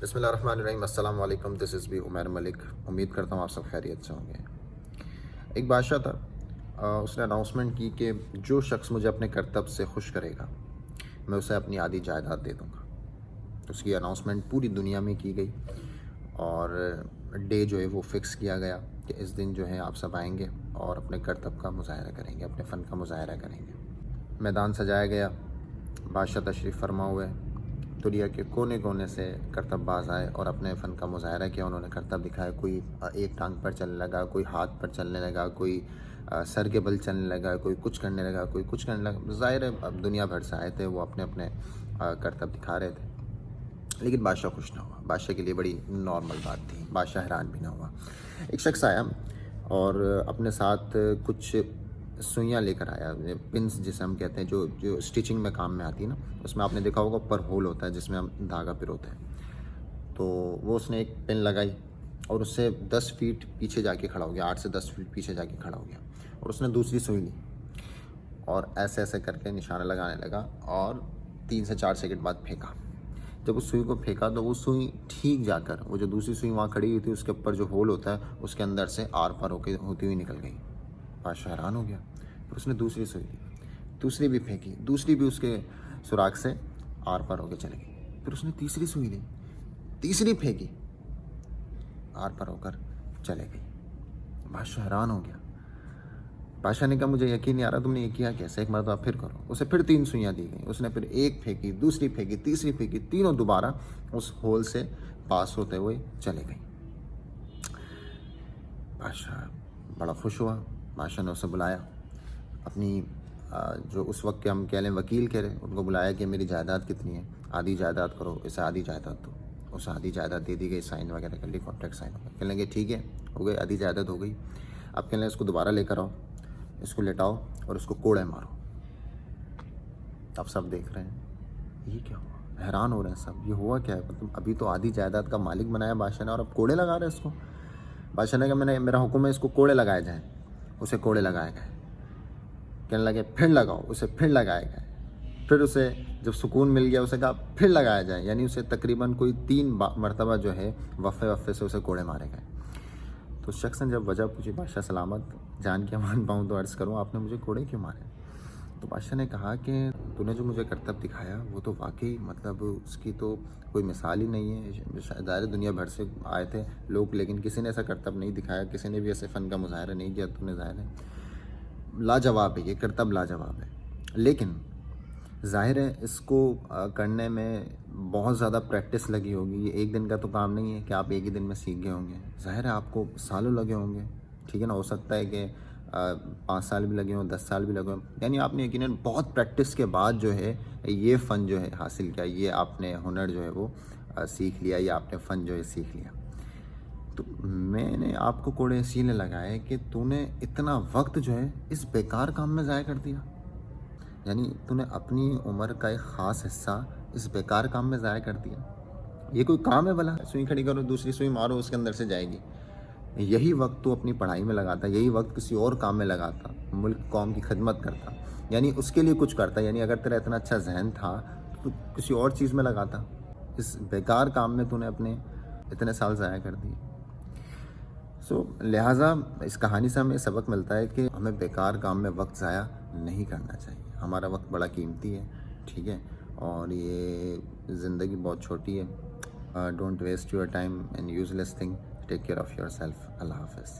بسم اللہ الرحمن الرحیم. السلام علیکم. دس از بی عمیر ملک. امید کرتا ہوں آپ سب خیریت سے ہوں گے. ایک بادشاہ تھا. اس نے اناؤنسمنٹ کی کہ جو شخص مجھے اپنے کرتب سے خوش کرے گا میں اسے اپنی آدھی جائیداد دے دوں گا. اس کی اناؤنسمنٹ پوری دنیا میں کی گئی اور ڈے جو ہے وہ فکس کیا گیا کہ اس دن جو ہے آپ سب آئیں گے اور اپنے کرتب کا مظاہرہ کریں گے, اپنے فن کا مظاہرہ کریں گے. میدان سجایا گیا. بادشاہ تشریف فرما ہوئے. دنیا کے کونے کونے سے کرتب باز آئے اور اپنے فن کا مظاہرہ کیا. انہوں نے کرتب دکھایا. کوئی ایک ٹانگ پر چلنے لگا, کوئی ہاتھ پر چلنے لگا, کوئی سر کے بل چلنے لگا, کوئی کچھ کرنے لگا, کوئی کچھ کرنے لگا. ظاہر ہے اب دنیا بھر سے آئے تھے, وہ اپنے اپنے کرتب دکھا رہے تھے. لیکن بادشاہ خوش نہ ہوا. بادشاہ کے لیے بڑی نارمل بات تھی. بادشاہ حیران بھی نہ ہوا. ایک شخص آیا اور اپنے ساتھ کچھ سوئیاں لے کر آیا, پنس جسے ہم کہتے ہیں, جو اسٹیچنگ میں کام میں آتی ہے نا. اس میں آپ نے دیکھا ہوگا اوپر ہول ہوتا ہے جس میں ہم دھاگا پروتے ہیں. تو وہ اس نے ایک پن لگائی اور اس سے 10 فیٹ پیچھے جا کے کھڑا ہو گیا. 8 سے 10 فیٹ پیچھے جا کے کھڑا ہو گیا اور اس نے دوسری سوئی لی اور ایسے ایسے کر کے نشانہ لگانے لگا اور 3 سے 4 سیکنڈ بعد پھینکا. جب اس سوئی کو پھینکا تو وہ سوئی ٹھیک جا کر وہ جو دوسری سوئی وہاں کھڑی ہوئی تھی اس کے اوپر جو ہول ہوتا ہے اس کے اندر سے آر پار ہوتی ہوئی نکل گئی. بادشاہ حیران ہو گیا. پھر اس نے دوسری سوئی لی, دوسری بھی پھینکی, دوسری بھی اس کے سوراخ سے آر پار ہو کے چلے گئی. پھر اس نے تیسری سوئی لی, تیسری پھینکی, آر پار ہو کر چلے گئی. بادشاہ حیران ہو گیا. بادشاہ نے کہا مجھے یقین نہیں آ رہا تم نے یہ کیا کیسے, ایک مرتبہ پھر کرو. اسے پھر 3 سوئیاں دی گئیں. اس نے پھر ایک پھینکی, دوسری پھینکی, تیسری پھینکی, تینوں دوبارہ اس ہول سے پاس ہوتے ہوئے چلے گئیں. بادشاہ بڑا خوش ہوا. بادشاہ نے اسے بلایا. اپنی جو اس وقت کے ہم کہہ لیں وکیل کہہ رہے, ان کو بلایا کہ میری جائیداد کتنی ہے, آدھی جائیداد کرو, اسے آدھی جائیداد دو. اسے آدھی جائیداد دے دی گئی. سائن وغیرہ کر لی, کانٹریکٹ سائن وغیرہ. کہنے لگے ٹھیک ہے ہو گئی, آدھی جائیداد ہو گئی. اب کہنے لگے اس کو دوبارہ لے کر آؤ, اس کو لٹاؤ اور اس کو کوڑے مارو. اب سب دیکھ رہے ہیں یہ کیا ہوا, حیران ہو رہے ہیں سب, یہ ہوا کیا ہے. مطلب ابھی تو آدھی جائیداد کا مالک بنایا بادشاہ نے اور اب کوڑے لگا رہے ہیں اس کو. بادشاہ نے کہا میرا حکم ہے اس کو کوڑے لگائے جائیں. اسے کوڑے لگائے گئے. کہنے لگے پھر لگاؤ. اسے پھر لگائے گئے. پھر اسے جب سکون مل گیا اسے کہا پھر لگایا جائے. یعنی اسے تقریباً کوئی 3 مرتبہ جو ہے وفے سے اسے کوڑے مارے گئے. تو شخص نے جب وجہ پوچھی, بادشاہ سلامت, جان کے مان پاؤں تو عرض کروں آپ نے مجھے کوڑے کیوں مارے. تو بادشاہ نے کہا کہ تو نے جو مجھے کرتب دکھایا وہ تو واقعی مطلب اس کی تو کوئی مثال ہی نہیں ہے. ظاہر دنیا بھر سے آئے تھے لوگ لیکن کسی نے ایسا کرتب نہیں دکھایا, کسی نے بھی ایسے فن کا مظاہرہ نہیں کیا. تو نے ظاہر ہے لاجواب ہے, یہ کرتب لاجواب ہے. لیکن ظاہر ہے اس کو کرنے میں بہت زیادہ پریکٹس لگی ہوگی. یہ ایک دن کا تو کام نہیں ہے کہ آپ ایک ہی دن میں سیکھ گئے ہوں گے. ظاہر ہے آپ کو سالوں لگے ہوں گے. ٹھیک ہے نا, ہو سکتا ہے کہ 5 سال بھی لگے ہوں, 10 سال بھی لگے ہوں. یعنی آپ نے یقیناً بہت پریکٹس کے بعد جو ہے یہ فن جو ہے حاصل کیا, یہ آپ نے ہنر جو ہے وہ سیکھ لیا, یا آپ نے فن جو ہے سیکھ لیا. تو میں نے آپ کو کوڑے اسی لیے لگائے کہ تو نے اتنا وقت جو ہے اس بیکار کام میں ضائع کر دیا. یعنی تو نے اپنی عمر کا ایک خاص حصہ اس بیکار کام میں ضائع کر دیا. یہ کوئی کام ہے بھلا؟ سوئی کھڑی کرو, دوسری سوئی مارو, اس کے اندر سے جائے گی. یہی وقت تو اپنی پڑھائی میں لگاتا, یہی وقت کسی اور کام میں لگاتا, ملک قوم کی خدمت کرتا, یعنی اس کے لیے کچھ کرتا. یعنی اگر تیرا اتنا اچھا ذہن تھا تو کسی اور چیز میں لگاتا. اس بیکار کام میں تو نے اپنے اتنے سال ضائع کر دیے. لہٰذا اس کہانی سے ہمیں سبق ملتا ہے کہ ہمیں بیکار کام میں وقت ضائع نہیں کرنا چاہیے. ہمارا وقت بڑا قیمتی ہے, ٹھیک ہے, اور یہ زندگی بہت چھوٹی ہے. Don't waste your time in useless thing. Take care of yourself. اللہ حافظ.